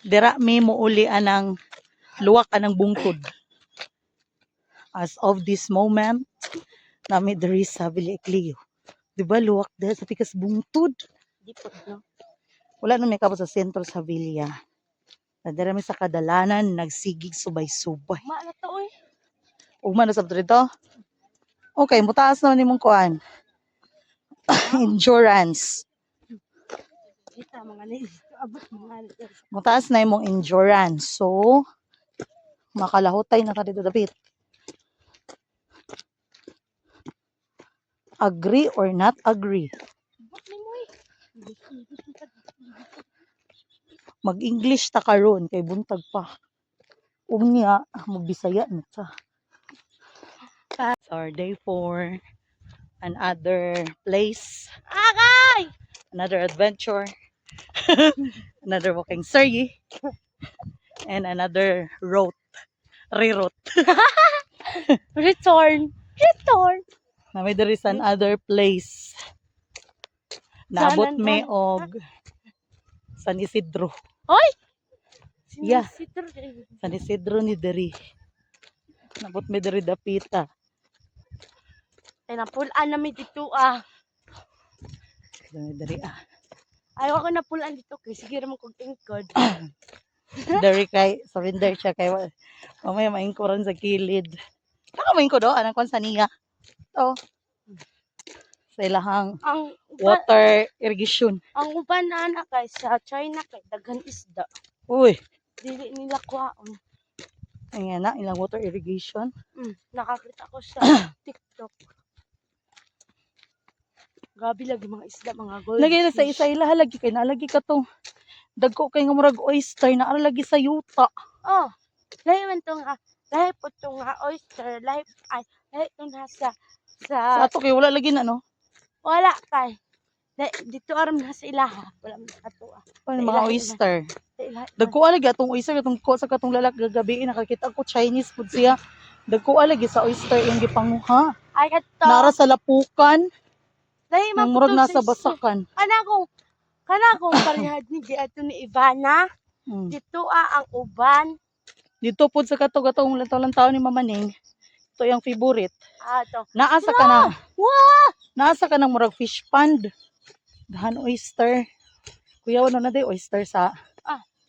Dira mi muuli anang luwak anang bungtod. As of this moment, nami diri sa Villa Eclio. Di ba luwak dahil sa pikas bungtod? Di po, no? Wala na may kapos sa sentro sa Villa. Nadira mi sa kadalanan, nagsigig subay-subay. Maala to, oy. Ugma na sa dito. Okay, mutaas na nimong kuan. Endurance. Kita, mga nais. Abot, mga nais. Mutaas na imong endurance. So, makalahutay na ka dito dapit. Agree or not agree? Abot ni mo, eh. Mag-English ta karon kay buntag pa. Unya, magbisaya na ta. So, our day 4, another place, Agay! another adventure, another walking survey, and another route, reroute. Return. Return. Na may there is another place. Naabot Saan, me saan? og San Isidro. Hoy! Yeah. Sinisitor. San Isidro ni diri. Naabot me diri dapita. Ay, napulaan namin dito, ah. Diri ah. Ayaw ko napulaan dito, kay sige naman kong ingkod. Diri kay surrender siya kay mamaya maingkoran sa kilid. Saka maingko do anang kon sa niya. Oh. Sa ilahang Ang water irrigation. ang uban na anak kay sa China kay daghan isda. Uy, Dili nila kuhaon. ayan na ilang water irrigation. Nakakita ko sa TikTok. Grabe lagi mga isda, mga gold. Lagi na sa isa ila lagi kay nalagi ka to. Dagko kay nga murag oyster na lagi sa yuta. Oh, lahi man to nga. Lahi po to nga oyster. Lahi to nga sa Sa ato kay wala lagi na no. wala kay. Dito aram na sa ilaha. Wala man sa ato. Ano mga oyster. Sa ilaha. Dagko lagi atong oyster katong ko sa katong lalak gagabi nakakita ko Chinese food siya. Dagko lagi sa oyster yung gipanguha. Ay kato. Nara sa lapukan. Lahi man Nang po murag to nasa sa basakan. Kanakong parihad ni di ato ni Ivana. Dito ang uban. Dito po sa katong lantaw ni Mama Ning. Ito yung favorite. To. Naasa ka na. Wow! Naasa ka ng murag fish pond. Dahan oyster. Kuya wala na day oyster sa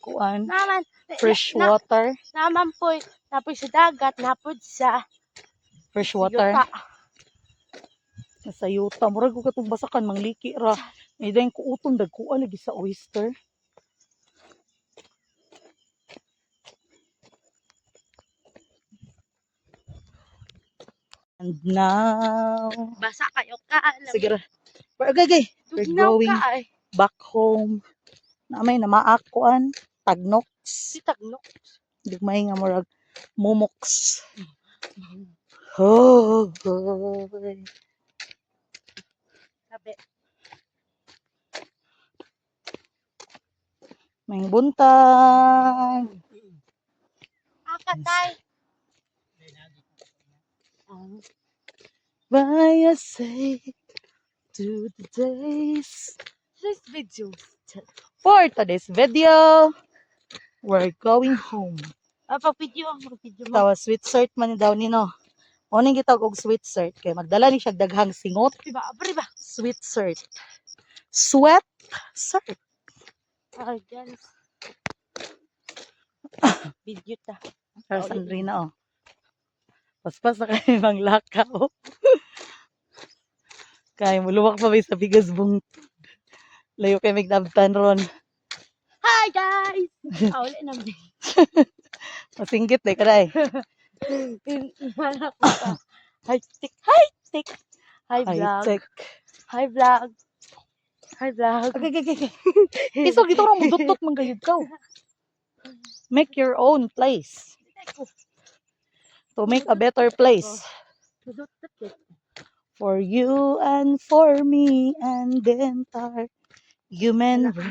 kuan. Naman. Fresh water. Naman po. Napoy sa dagat. Napoy sa Fresh water. yuta. Nasa yuta. Murag ko katong basakan. Mangliki ra. May dahil kuutong dagkuan lagi sa oyster. And now, Basa kayo ka. sige ra. Okay. We're going back home. Namay na maakuan. Tagnox. Si Tagnok. Digmay nga murag mumoks. Oh, Sabi. may buntag. Akatay. Why I say to the days. This video. For today's video, we're going home. Pag-video mo. Tawa sweet shirt man daw nino. Uning gitawag og sweet shirt kay magdala ni siya daghang singot. Diba? Diba? Sweet shirt. Sweat shirt. Ay, guys. Video ta. Para Sandrina oh. Paspas na kayo ibang lakaw. Kaya muluwak pa ba sa bigas bungtod. Layo kay Migdabtan ron. Hi guys! Ulit naman. Masinggit eh kaday. Hi stick. Hi stick. Hi vlog. High-tech. Hi vlog. Hi vlog. Okay. Iso gito ra mo dutot man gayud ka. Make your own place. To make a better place. For you and for me and the entire human race.